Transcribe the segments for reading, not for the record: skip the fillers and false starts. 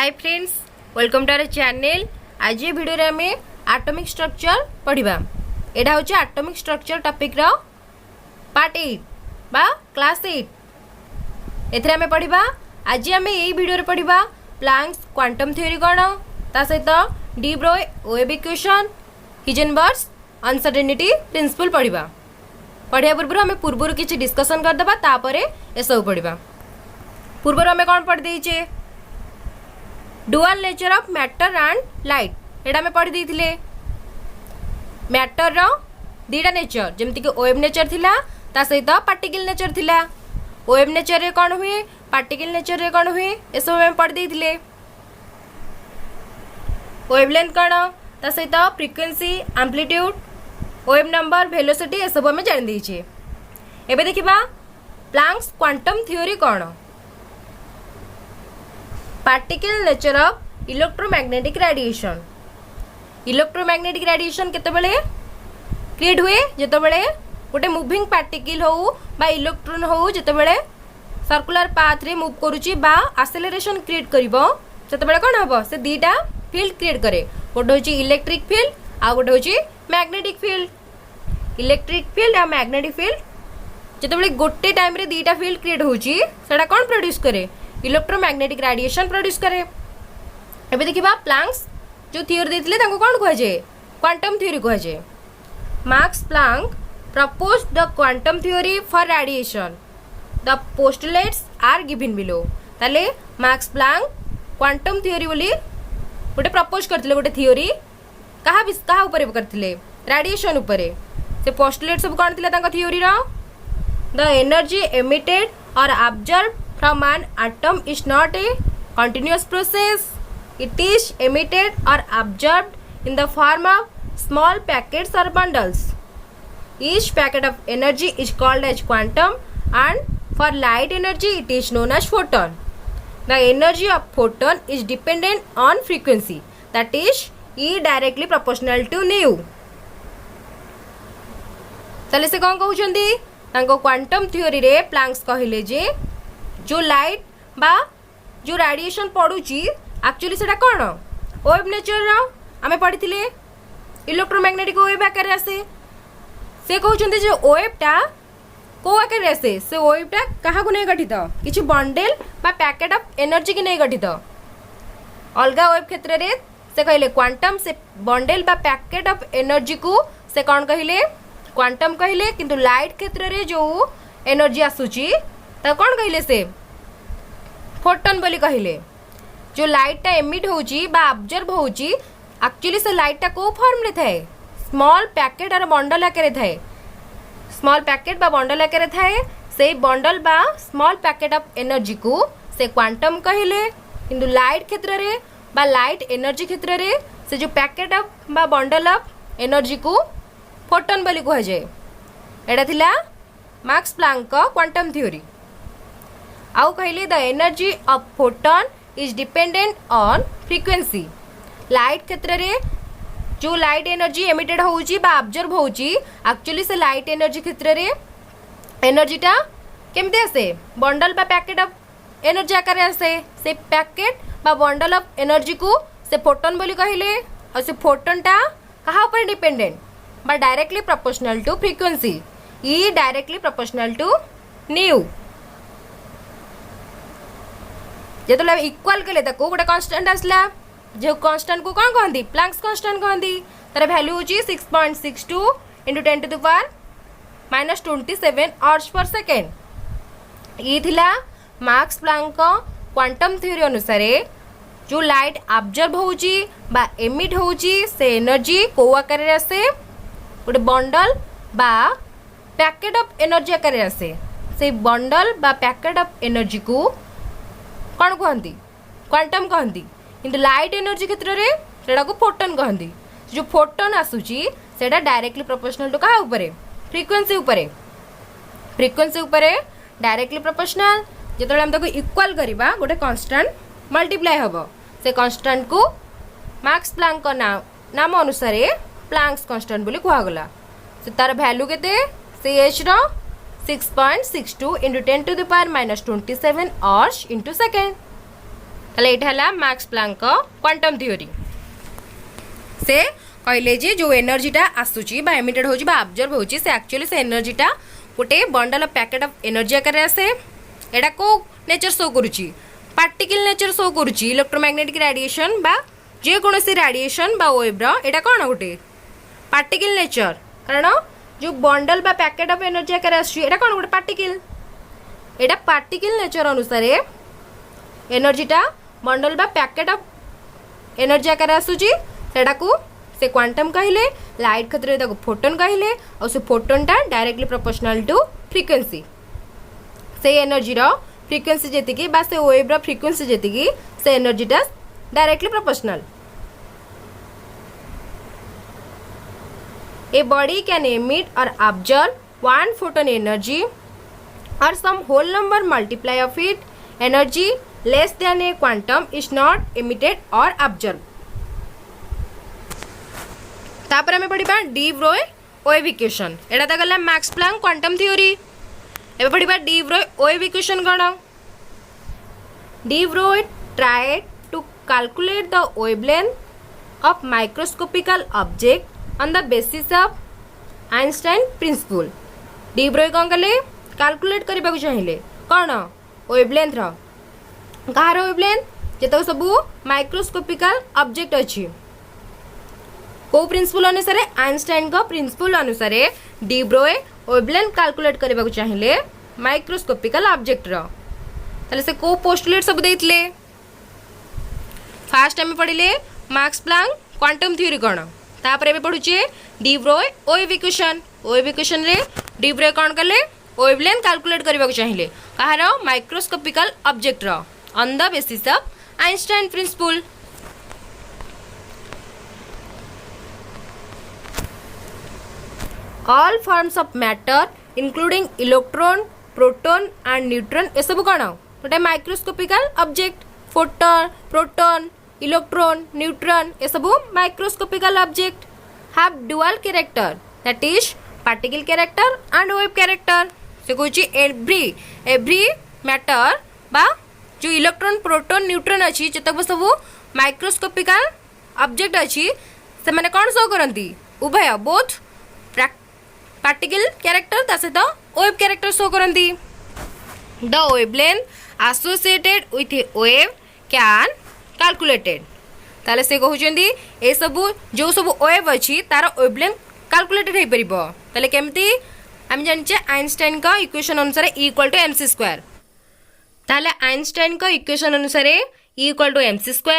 Hi friends, welcome to our channel. आज ये video रे हमें एटॉमिक स्ट्रक्चर पढ़िबा। एडा होचे एटॉमिक स्ट्रक्चर टॉपिक रो पार्ट 8 बा क्लास 8। एथरे हमें पढ़िबा। आज हमें यही वीडियो रे पढ़िबा प्लैंक्स क्वांटम थ्योरी कोन, ता सहित de Broglie wave equation, Heisenberg's uncertainty principle पढ़िबा। पढ़िया पूर्व हमें पूर्व किसी डिस्कशन करदबा, तापरे ए सब पढ़िबा। पूर्व हमें कौन पढ़ देइछे dual nature of matter and light. एटा में पढ़ी देइथिले मैटर रो दीटा नेचर, जेमति कि वेव नेचर थिला ता सहित पार्टिकल नेचर थिला। वेव नेचर रे कोन हुए, पार्टिकल नेचर रे कोन हुए, ए सब में पढ़ देइथिले। वेवलेंथ कोन ता सहित frequency, amplitude, wave number, velocity ए सब में जान देइछे। एबे देखिबा प्लैंक्स क्वांटम थ्योरी कोन। Particle nature of electromagnetic radiation. Electromagnetic radiation केतेबेले क्रिएट हुए जेतेबेले गोटे मूविंग पार्टिकल हो बा इलेक्ट्रॉन हो जेतेबेले सर्कुलर पाथ रे मूव करूची बा एक्सेलरेशन क्रिएट करिवो, सेतेबेले कोन हबो से दीटा फील्ड क्रिएट करे। गोटे होची इलेक्ट्रिक फील्ड आ गोटे होची मैग्नेटिक फील्ड। इलेक्ट्रिक फील्ड आ मैग्नेटिक फील्ड जेतेबेले गोटे टाइम रे दीटा फील्ड क्रिएट होची, सेटा कोन प्रोड्यूस करे, इलेक्ट्रोमैग्नेटिक रेडिएशन प्रोड्यूस करे। एबे देखिबा प्लैंक्स जो थ्योरी देथिले ताको कोन कहै जे क्वांटम थ्योरी कहै जे। Max Planck proposed the quantum theory for radiation. The postulates are given below. ताले मैक्स प्लैंक क्वांटम थ्योरी बोली गोटे प्रपोज करथिले, गोटे थ्योरी कहा ऊपर करथिले, रेडिएशन ऊपर। से पोस्टुलेट सब कोन थिला ताको थ्योरी रो, द एनर्जी एमिटेड और observed from an atom is not a continuous process. It is emitted or absorbed in the form of small packets or bundles. Each packet of energy is called as quantum, and for light energy it is known as photon. The energy of photon is dependent on frequency, that is E directly proportional to nu. ताले से कौन कहउछंदी तांको quantum theory रे planks कहिले जे जो light बा जो radiation पड़ुची actually सेटा कोन वेव नेचर रो आमे पढ़िथिले इलेक्ट्रोमैग्नेटिक वेव आकार आसे। से कहउछन्ते जे वेव टा को आकार आसे, से वेव टा कहा को नै गठित किछि बंडल बा पैकेट ऑफ एनर्जी के नै गठित। अलगा वेव क्षेत्र रे से कहले क्वांटम, से बंडल बा पैकेट ऑफ एनर्जी को से कोन कहले क्वांटम कहले, किंतु लाइट क्षेत्र रे जो एनर्जी आसुची ता कौन कहले से फोटोन बोली कहले। जो लाइट टा एमिट होची बा ऑब्जर्व होची एक्चुअली से लाइट टा को फॉर्म रे थाए, स्मॉल पैकेट और बंडल आकार थाए। स्मॉल पैकेट बा बंडल आकार थाए, से बंडल बा स्मॉल पैकेट ऑफ एनर्जी को से क्वांटम कहले, किंतु लाइट क्षेत्र रे बा लाइट एनर्जी क्षेत्र रे से जो पैकेट ऑफ बा बंडल ऑफ एनर्जी को फोटोन बोली कह जाए। एटा थिला मैक्स प्लैंक का क्वांटम थ्योरी। आउ कहले the energy of photon is dependent on frequency. Light क्षेत्र रे जो लाइट एनर्जी एमिटेड होउची बा ऑब्जर्व होउची एक्चुअली से लाइट एनर्जी क्षेत्र रे एनर्जीटा केमते आसे, बंडल बा पैकेट ऑफ एनर्जी आकार आसे। से पैकेट बा बंडल ऑफ एनर्जी को से फोटोन बोली कहले, और से फोटोनटा कहा ऊपर डिपेंडेंट बा directly proportional to frequency, E directly proportional to nu. जेतले इक्वल केले ताको गोटे कांस्टेंट आसला, जो कांस्टेंट को कोन कहंदी प्लैंक्स कांस्टेंट कहंदी। तार वैल्यू होची 6.62 * 10⁻⁻27 आवर्स पर सेकेंड। ये थिला मैक्स प्लैंक का क्वांटम थ्योरी अनुसार जो लाइट ऑब्जर्व होची बा एमिट होची से एनर्जी को आकार रे आसे, गोटे बंडल बा पैकेट ऑफ एनर्जी आकार रे आसे। से बंडल बा पैकेट ऑफ एनर्जी को कौन कहती क्वांटम कहती, किंतु लाइट एनर्जी क्षेत्र रे सेटा को फोटोन कहती। जो फोटोन आसुची सेटा डायरेक्टली प्रोपोर्शनल टू कहा ऊपर, फ्रीक्वेंसी ऊपर। फ्रीक्वेंसी ऊपर डायरेक्टली प्रोपोर्शनल। जेतले हम ताको इक्वल करिबा गोटे कांस्टेंट मल्टीप्लाई हबो, से कांस्टेंट को मैक्स प्लैंक का नाम अनुसार प्लैंक्स कांस्टेंट बोली कुहा गला। से तार वैल्यू केते से एच रो 6.62 * 10⁻⁻27 आवर्स * सेकेंड। ताले एटा हला मैक्स प्लांक को क्वांटम थ्योरी से कहले जे जो एनर्जीटा आसुची बा एमिटेड होची बा ऑब्जर्व होची से एक्चुअली से एनर्जीटा गोटे bundle of packet of energy आकार आसे एटा को नेचर शो करूची पार्टिकल नेचर शो करूची इलेक्ट्रोमैग्नेटिक रेडिएशन बा जे कोनोसी रेडिएशन बा वेव रो एटा कोन गोटे पार्टिकल नेचर कारण जो बंडल बा पैकेट ऑफ एनर्जी आकार आसी एटा कोन गोटे पार्टिकल एटा पार्टिकल नेचर अनुसार एनर्जीटा बंडल बा पैकेट ऑफ एनर्जी आकार आसुची सेटा को से क्वांटम कहले लाइट क्षेत्र में फोटोन कहले और से फोटोन टा डायरेक्टली प्रोपोर्शनल टू फ्रीक्वेंसी से एनर्जी रो फ्रीक्वेंसी जेतिकी बा से वेव रो फ्रीक्वेंसी जेतिकी से एनर्जी टा directly proportional a body can emit or absorb one photon energy or some whole number multiply of it energy less than a quantum is not emitted or absorbed तापर हमें पढ़िबा de Broglie wave equation एटा त गला Max Planck quantum theory एबे पढ़िबा de Broglie wave equation कोन de Broglie tried to calculate the wavelength of microscopical object on the basis of Einstein principle de Broglie कोन कले कैलकुलेट करबा को चाहिले कोन वेवलेंथ रो कहार वेवलेंथ जेतो सब माइक्रोस्कोपिकल ऑब्जेक्ट अछि को प्रिंसिपल अनुसार आइंस्टाइन को प्रिंसिपल अनुसार डी ब्रोय वेवलेंथ कैलकुलेट करबा को चाहिले माइक्रोस्कोपिकल ऑब्जेक्ट रो तले से को पोस्टुलेट सब देइतले फर्स्ट हम पढिले मैक्स प्लांक क्वांटम थ्योरी कोन तापर एबे पढुचे डी ब्रोय वेव इक्वेशन रे डी ब्रोय कोन करले वेवलेंथ कैलकुलेट करबा को चाहिले कहार माइक्रोस्कोपिकल ऑब्जेक्ट रो on the basis of Einstein principle all forms of matter including electron proton and neutron ए सब कोन गोटे microscopical object photon proton electron neutron ए सब microscopical object have dual character that is particle character and wave character से कहूची every matter बा जो electron proton neutron अछि जतक सब माइक्रोस्कोपिकल ऑब्जेक्ट अछि से माने कोन शो करंती उभय बोथ पार्टिकल कैरेक्टर ता सहित वेव कैरेक्टर शो करंती the wavelength associated with wave can calculated ताले से कहउचंदी ए सब जो सब वेव अछि तार वेवलेंथ कैलकुलेटेड हे परिबो ताले केमती हम जानचे आइंस्टाइन का इक्वेशन अनुसार E = mc² ताले आइंस्टाइन का इक्वेशन अनुसार E = mc²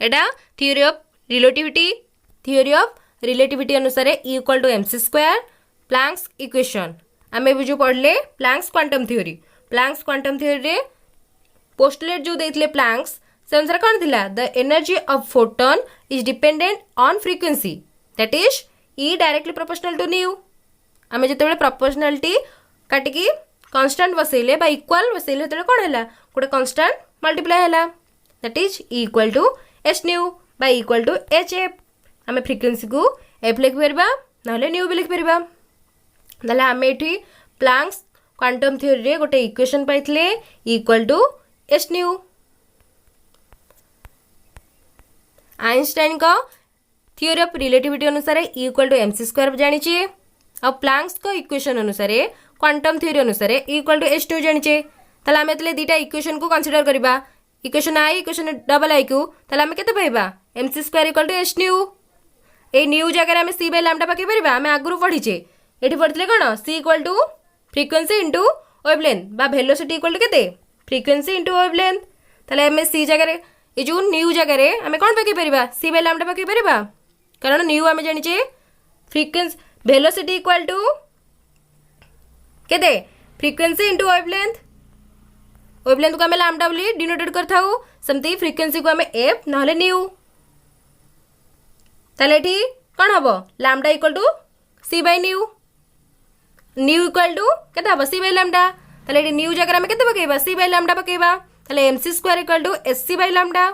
एटा थ्योरी ऑफ रिलेटिविटी अनुसार E = mc² प्लैंक्स इक्वेशन आमे भी जो पढ़ले प्लैंक्स क्वांटम थ्योरी रे पोस्टुलेट जो देथिले प्लैंक्स से अनुसार कोन थिला the energy of photon is dependent on frequency that is E directly proportional to nu आमे जते प्रोपोर्शनलिटी काटिकी कांस्टेंट बसैले बा इक्वल बसैले तले कोन हैला गोटे कांस्टेंट मल्टीप्लाई हैला that is E = h new बा = hf आमे फ्रीक्वेंसी को f लिख परबा नहले न्यू भी लिख परबा ताले आमे एठी प्लैंक्स क्वांटम थ्योरी रे गोटे इक्वेशन पाइथले = h न्यू आइंस्टाइन का थ्योरी ऑफ रिलेटिविटी अनुसार E = mc² जानि छी और प्लैंक्स का इक्वेशन अनुसार क्वांटम थ्योरी अनुसार E = h न्यू जानि छी ताले आमे तले दीटा इक्वेशन को कंसीडर करबा equation I equation double I को ताले आमे केते पाइबा mc² = h new a new जगह आमे c / लैम्डा पके परबा आमे आगुरु पढिचे एठी पढितले कोन c = फ्रीक्वेंसी इनटू वेवलेंथ बा वेलोसिटी = केते फ्रीक्वेंसी इनटू वेवलेंथ ताले आमे c जगह ए जो न्यू जगह आमे कोन पके परबा c / लैम्डा पके परबा कारण न्यू आमे जानिचे फ्रीक्वेंसी वेलोसिटी = केते फ्रीक्वेंसी इनटू वेवलेंथ को आमे लैम्डा बोली डिनोटेड करथाउ समती फ्रीक्वेंसी को आमे f नहले न्यू ताले एठी कोन हबो लैम्डा = c / न्यू न्यू = केते हबो c / लैम्डा ताले एठी न्यू जगह में केते पकेबा c / लैम्डा पकेबा ताले mc² = sc / लैम्डा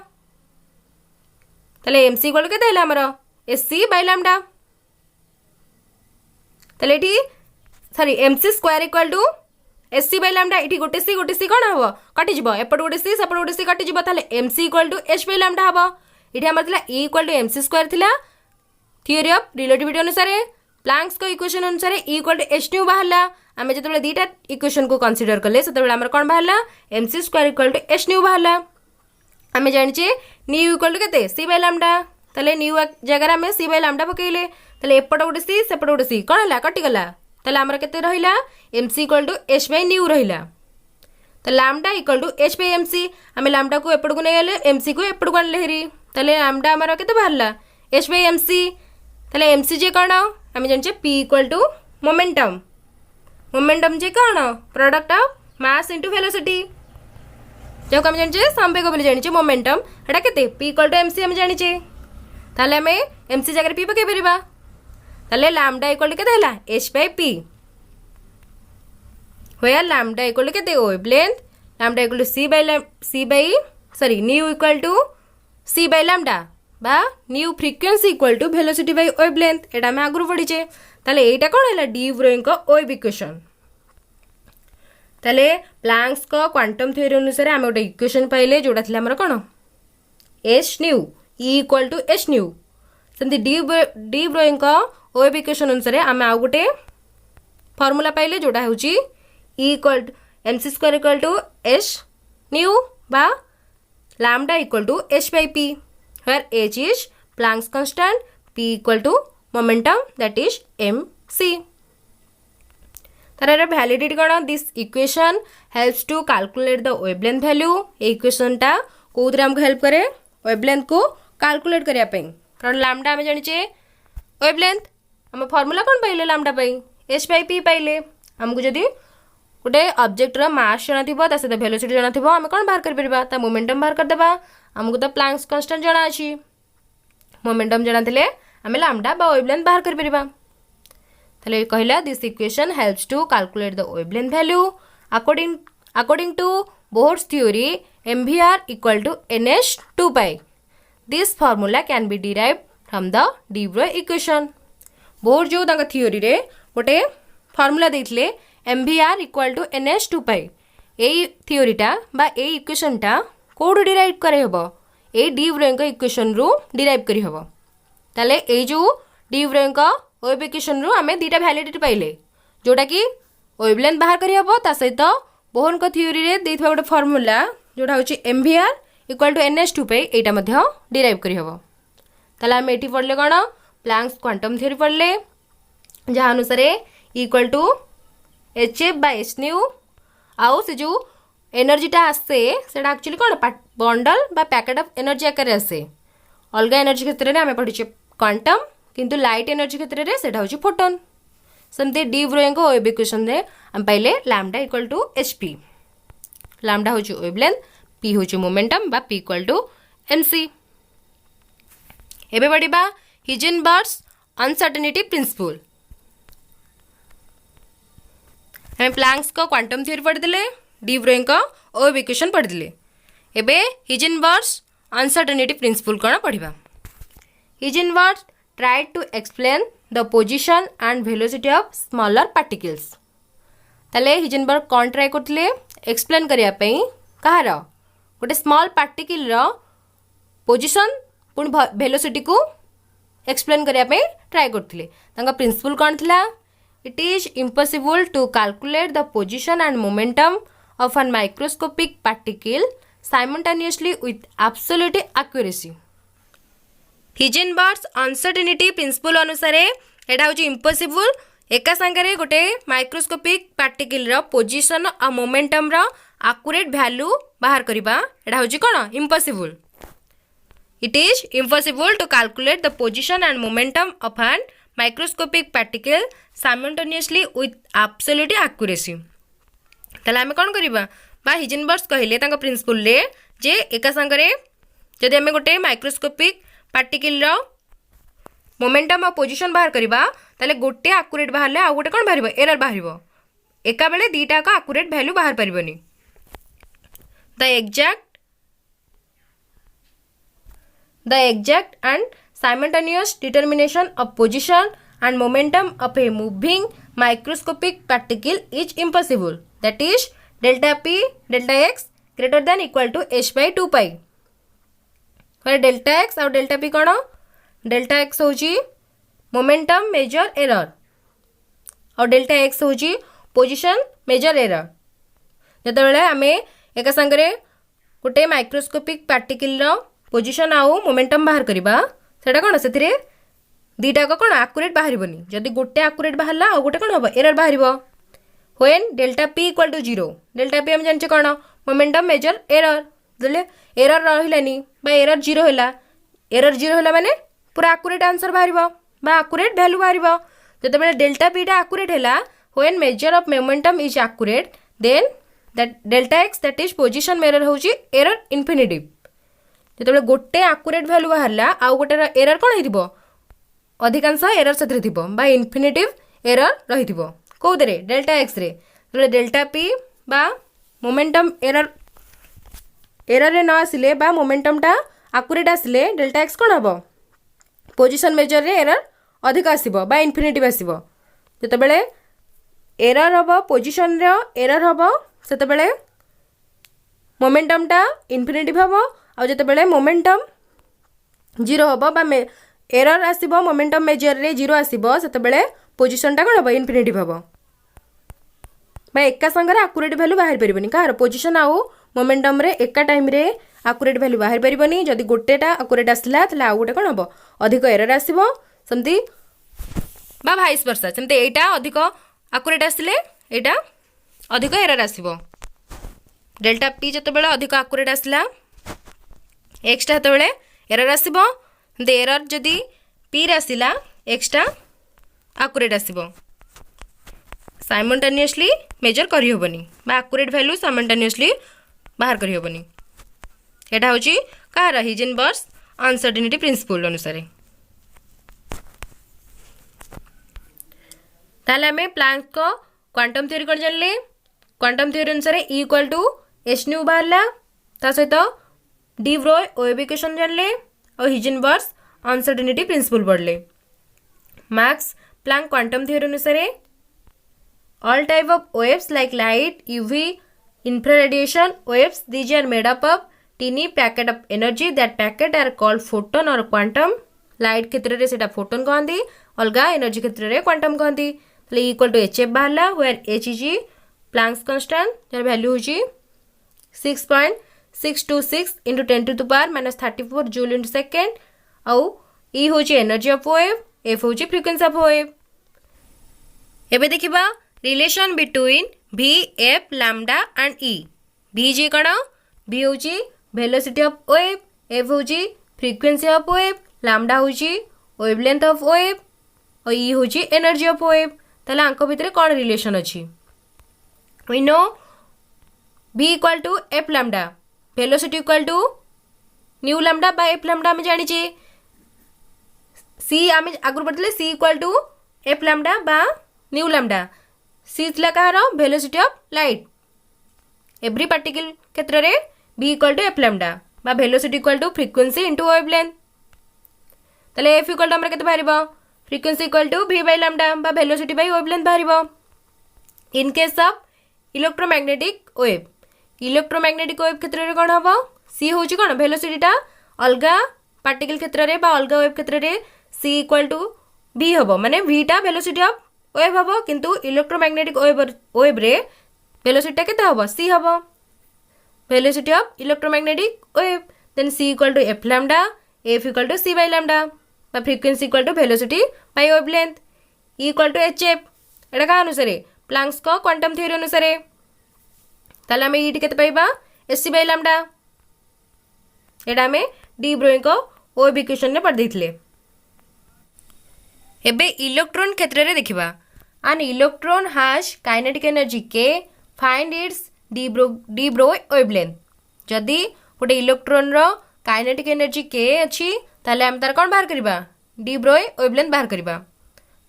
ताले mc = केते हैला हमरो sc / लैम्डा ताले एठी sorry mc² = S C by lambda इटी गोटे सी कौन हम कटिज एपट गोटे सी सेपट गोटे सी कटिज M C equal to H by lambda हम ये आम E equal to M C square थिला थियोरी ऑफ रिलेटिविटी अनुसार प्लांक्स को इक्वेशन अनुसार E equal to H nu बाहरला आम जो दीटा इक्वेशन को कंसीडर कले से कौन बाहरला M C square equal to H nu बाहरला आम जाने न्यू इक्वाल टू के सी बाय लैम्डा ताले न्यू जगह आम सी बाय लैम्डा पकईले ताले एपट गोटे सी सेपट गोटे सी कौन है कटिगला ताले आमर केते रहिला M C equal to H by nu रहिला तो lambda equal to H by M C आम लैम्डा को एपट को नहीं गले एम सी को एपट को आनले हेरी ताले लैम्डा आमर केते बाहरला एच बाय एम सी ताले एम सी जे कौन आम जाने P equal to momentum momentum जे कौन product of mass into velocity जो आम जाने संवेग बोली जाने मोमेंटम एटा केते P equal to M C आम जाने ताले आम एम सी जगह पी पकई परिबा ताले लैम्डा इक्वल टू केते हला H by P where lambda equal to केते wavelength lambda equal to C by sorry nu equal to C by lambda बा nu frequency equal to velocity by wavelength एटा हम आगु पढ़ीचे ताले एटा कोन हला डी ब्रोइंग को वेव इक्वेशन ताले Planck's को क्वांटम थ्योरी अनुसार हम गोटे इक्वेशन पाइले जोड़ा थिला हमर कोन H nu E equal to H nu सेमती डी ब्रोइंग को वेव इक्वेशन अनुसार आम आउ गोटे फॉर्मूला पाइले जोड़ा होची E equal to M C square equal to H nu बा lambda equal to H by P where H is Planck's constant P equal to momentum that is M C तार validity कौन this equation helps to calculate the wavelength value ये equation टा कोउद्रे हमको help करे wavelength को calculate करिया पई कारण लैम्डा हम जानिचे वेवलेंथ हम फार्मूला कौन पाइले lambda pi H by P पाइले हमको जदि गोटे ऑब्जेक्टर मास जना थिबो ता सहित वेलोसिटी जना थिबो हम कौन बाहर कर परबा ता मोमेंटम बाहर कर देबा हमको तो प्लैंक्स कांस्टेंट जना अछि मोमेंटम जना थिले हम लैम्डा बा वेवलेंथ बाहर कर परबा ताले कहला this equation helps to calculate the wavelength value according to Bohr's theory mvr equal to nh 2 pi this formula can be derived from the de Broglie equation Bohr जो तांका थ्योरी रे गोटे फार्मूला देथिले mvr इक्वल टू nh 2 पाई एई थ्योरीटा बा एई इक्वेशनटा कोड डिराइव करे हबो ए डी ब्रोइ को इक्वेशन रु डिराइव करी हबो ताले एई जो डी ब्रोइ को वेव इक्वेशन रु हमें दीटा वैलिडिटी पाइले जोटा कि वेवलेंथ बाहर करी हबो ता सहित बोहर को थ्योरी रे देथिबा गोटे फार्मूला जोटा होची mvr equal to nh 2 pi Etah Madhya derive करी हबो ताले हम एठी पढ़ले कोन प्लैंक्स क्वांटम थ्योरी पढ़ले जहाँ अनुसार equal to H F by H nu आउ से जो एनर्जीटा आसे सेटा एक्चुअली कौन बंडल बा पैकेट ऑफ एनर्जी आकार आसे अलग एनर्जी क्षेत्र में आम पढ़ीचे क्वांटम किंतु लाइट एनर्जी क्षेत्र में सेटा होची फोटोन सेमते डी ब्रोइंग को वेव इक्वेशन रे हम पाइले lambda equal to H P lambda होची वेवलेंथ पी होची मोमेंटम बा पी इक्वल टू एमसी एबे पढ़िबा हिजेनबर्ग्स अनसर्टेनिटी प्रिंसिपल हम प्लैंक्स को क्वांटम थ्योरी पढ़िदेले डी ब्रोइंग को वेव इक्वेशन पढ़िदेले एबे हिजेनबर्ग्स अनसर्टेनिटी प्रिंसिपल कोन पढ़िबा Heisenberg tried to explain the position and velocity of smaller particles ताले हिजेनबर्ग कौन ट्राई करथिले एक्सप्लेन करिया पई कहार गोटे स्मॉल पार्टिकल रो पोजीशन पुण वेलोसिटी को एक्सप्लेन करिया पई ट्राई करथिले तांका प्रिंसिपल कौन थिला it is impossible to calculate the position and momentum of an microscopic particle simultaneously with absolute accuracy Heisenberg's uncertainty principle अनुसार एटा होची इम्पॉसिबल एका संगे गोटे माइक्रोस्कोपिक पार्टिकल रो पोजीशन और मोमेंटम रो एक्यूरेट वैल्यू बाहर करबा एटा होची कोन impossible it is impossible to calculate the position and momentum of an microscopic particle simultaneously with absolute accuracy ताले आमे कोन करबा बा हिजेनबर्ग्स कहले तांका प्रिंसिपल रे जे एका संगे जदि आमे गोटे माइक्रोस्कोपिक पार्टिकल रो मोमेंटम और पोजीशन बाहर करबा ताले गोटे एक्यूरेट बाहरले आ गोटे कोन बाहरिबो एरर बाहरिबो एका बेले दीटा का एक्यूरेट वैल्यू बाहर परिबनी the exact and simultaneous determination of position and momentum of a moving microscopic particle is impossible. That is delta p delta x greater than equal to h by 2 pi. where delta x और delta p कौन delta x होची momentum measure error और delta x होची position measure error. जतबेले आमे एका संगरे गोटे microscopic particle रो position आउ मोमेंटम बाहर करबा सेटा कोन सेथिरे दीटा को कोन एक्यूरेट बाहरिबोनी जदी गोटे एक्यूरेट बाहरला आ गोटे कोन होबो एरर बाहरिबो. When delta p equal to 0 delta p हम जानचे कोन मोमेंटम मेजर एरर दले एरर रहिलानी बा एरर 0 होला माने पूरा एक्यूरेट आंसर बाहरिबो बा एक्यूरेट वैल्यू बाहरिबो. जतबेले डेल्टा p टा एक्यूरेट हैला when measure of momentum is accurate then that delta x that is position measure होची एरर इन्फिनिटिव. जतबेले गोटे एक्यूरेट वैल्यू बाहरला आ गोटे एरर कोन हेतिबो अधिकांश एरर से बा इन्फिनिटिव एरर रही कौदे डेल्टा एक्स रे डेल्टा पी बा मोमेंटम एरर रे न आसिले बा मोमेंटम टा एक्यूरेट आसिले डेल्टा एक्स कौन हम पोजीशन मेजर रे एरर अधिक आसो बा इन्फिनिटिव आसो. जितेबले एरर हम पोजीशन रो एरर हम से मोमेंटम टा इन्फिनिटिव हम आ जितेबले मोमेंटम 0 हम बा एरर आसीबो मोमेंटम मेजर रे 0 आसीबो सेतेबेले पोजीशन टा कोन हबो इन्फिनिटिव हबो बा एका संगरे एक्यूरेट वैल्यू बाहर परिबनी कार पोजीशन आउ मोमेंटम रे एका टाइम रे एक्यूरेट वैल्यू बाहर परिबनी. जदी गोटेटा एक्यूरेट आसला तले आ गोटे कोन हबो अधिक एरर आसीबो समती बा वाइस वर्सा समती एटा अधिक एक्यूरेट आसिले एटा अधिक एरर आसीबो. डेल्टा p जतेबेले अधिक एक्यूरेट आसला x टा तबेले एरर आसीबो एरर जदि पी आसला एक्सटा एक्यूरेट आसो साइमल्टेनियसली मेजर करहबनी बा एक्यूरेट वैल्यू साइमल्टेनियसली बाहर करहबनी. एटा होची कार हिजेनबर्ग अनसर्टेनिटी प्रिंसिपल अनुसार. ताले हमें प्लैंक को क्वांटम थ्योरी कर जानले. क्वांटम थ्योरी अनुसार E equal to H nu बाहरला ता सहित डी ब्रोय वेव इक्वेशन जानले और हिजेनबर्ग अनसर्टेनिटी प्रिंसिपल पढ़ले. मैक्स प्लैंक क्वांटम थ्योरी अनुसार all type of waves like light UV infrared waves these are made up of teeny packet of energy that packet are called photon or quantum. Light क्षेत्र रे सेटा photon कहंदी अलगा energy क्षेत्र रे quantum कहंदी. तले equal to hf बाहरला where h is Planck's constant जर वैल्यू होची 6.626 into 10 to the power minus 34 joule into second. आउ E होची एनर्जी ऑफ वेव F होची फ्रीक्वेंसी ऑफ वेव. एबे देखिबा रिलेशन बिटवीन V F लैम्डा एंड E. V जी कण V होची वेलोसिटी ऑफ वेव F होची फ्रीक्वेंसी ऑफ वेव लैम्डा होची वेवलेंथ ऑफ वेव और E होची एनर्जी ऑफ वेव. तले आंको भितरे कोन रिलेशन अछि we know V equal to F lambda velocity equal to nu lambda by F lambda हम जानि छी. C आम आगुर पढ़ते C equal to F lambda बा न्यू लैम्डा. C थिला कहार velocity of light every particle क्षेत्र रे V equal to F lambda बा velocity equal to frequency into wavelength. तले F इक्वल टू हमर केते बाहरिबो frequency equal to V by lambda बा वेलोसिटी बाय वेवलेंथ बाहरिबो. In case of electromagnetic wave क्षेत्र रे कोन हबो C होची कोन वेलोसिटी टा अलगा पार्टिकल क्षेत्र रे बा अलगा वेव क्षेत्र रे C इक्वल टू V हबो माने V टा वेलोसिटी ऑफ वेव हबो किंतु इलेक्ट्रोमैग्नेटिक वेव रे वेलोसिटी टा केते हबो C हबो velocity of electromagnetic wave. Then C equal to F lambda F equal to C by lambda बा frequency equal to velocity by wavelength. E equal to hf एटा का अनुसार प्लैंक्स को क्वांटम थ्योरी अनुसार. ताले हमें E केते पाइबा hc बाय लैम्डा एटा हमें डी ब्रोय को वेव इक्वेशन ने पढ़ देथिले. एबे इलेक्ट्रॉन क्षेत्र रे देखिबा an electron has kinetic energy k find its d Broglie wavelength. जदि गोटे इलेक्ट्रॉन रो काइनेटिक एनर्जी k अछि ताले हम तार कोन बाहर करबा d Broglie wavelength बाहर करबा.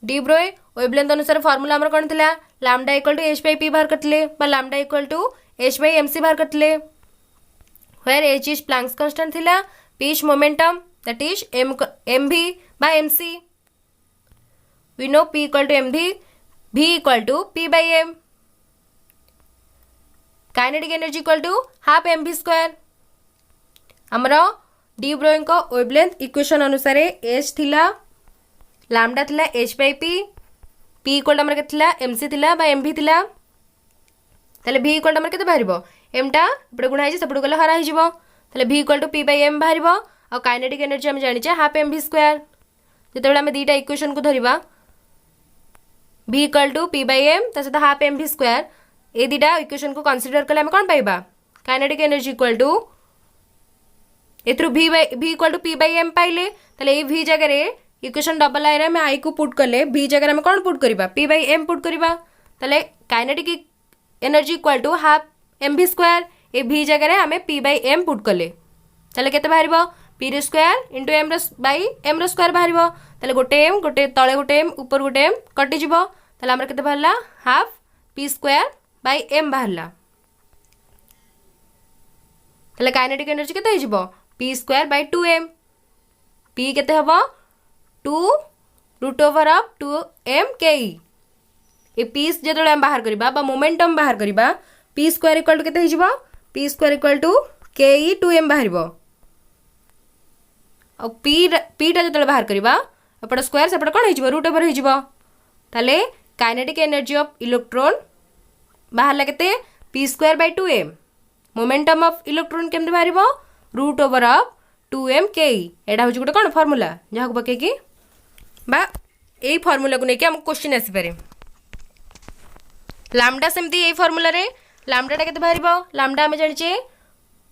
d Broglie wavelength अनुसार फार्मूला हमर कोन थिला lambda equal to h by p बाहर करतले बा lambda equal to h by mc बाहर करतले. where h is Planck's constant थिला p is momentum that is mv by mc. we know p equal to mv V equal to P by M, kinetic energy equal to half mv square. आमर de Broglie wavelength equation अनुसार H थिला lambda थिला H by P, P equal to के थिला MC थिला बा MV थिला, ताले V इक्वल टू केते बाहरिबो M टा एपटे गुणा है सेपटे गले हरा हिजिबो, ताले V equal to P by M बाहरिबो। आ काइनेटिक एनर्जी हम जानिचे हाफ mv स्क्वायर। जेतेबेले हम दीटा इक्वेशन को धरिबा V equal to P by M ता सहित हाफ mv स्क्वायर, ए दीटा इक्वेशन को कंसीडर कले हम कोन पाइबा काइनेटिक एनर्जी इक्वल टू एथरु V equal to P by M पाइले, ताले ए V जगह रे इक्वेशन डबल आई रे हम आई को पुट कले V जगह हम कोन पुट करबा P बाई M पुट करबा, ताले kinetic energy equal to half mv square, ए V जगह रे हमें P बाई M पुट कले, ताले केते बाहरिबो P रे स्क्वायर इंटू M रे बाई M रे स्क्वायर बाहरिबो, ताले गोटे M गोटे तळे गोटे M ऊपर गोटे M कटि जिवो, ताले हमर केते बाहरला half P square by M बाहरला। ताले काइनेटिक एनर्जी केते हिजिबो P square by 2M, P केते हबो 2 root over of 2M KE। ए P जेतले हम बाहर करबा बा मोमेंटम बाहर करबा P स्क्वायर इक्वल टू केते हिजिबो P square equal to KE 2M बाहरिबो। और P टा जेतले बाहर करबा एपट स्क्वायर सेपट कोन हिजिबो रूट ओवर हिजिबो, ताले काइनेटिक एनर्जी ऑफ इलेक्ट्रॉन बाहरला केते P square by 2M, momentum of electron केमते बाहरिबो root over of 2M KE। एडा होची गोटे कोन फार्मूला जहा को पके की बा एई फार्मूला को नेके हम क्वेश्चन आसी पारे। लैम्डा सेमती एई फार्मूला रे लैम्डा टा केते बाहरिबो लैम्डा हम जानिचे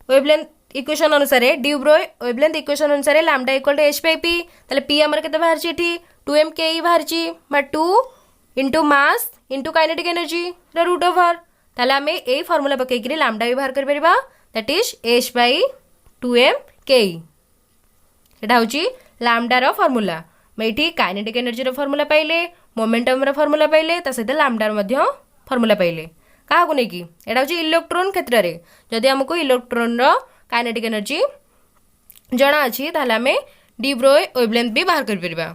वेवलेंथ इक्वेशन अनुसार डी ब्रोय वेवलेंथ इक्वेशन अनुसार lambda equal to H by P, ताले P हमर केते बाहरची एठी 2M KE बाहरची बा 2 into mass into kinetic energy रे रूट ओवर, ताले हमें एई फार्मूला पके कि लैम्डा भी बाहर कर परिबा that is H by 2M KE। एटा होची लैम्डा रो फार्मूला। मेठी काइनेटिक एनर्जी रो फार्मूला पाइले, मोमेंटम रो फार्मूला पाइले, ता सहित लैम्डा रो मध्य फार्मूला पाइले। का को नेकी एटा होची इलेक्ट्रॉन क्षेत्र रे जदि हमको इलेक्ट्रॉन रो काइनेटिक एनर्जी जना अछि ताले हमें डी ब्रोय वेवलेंथ भी बाहर कर परिबा।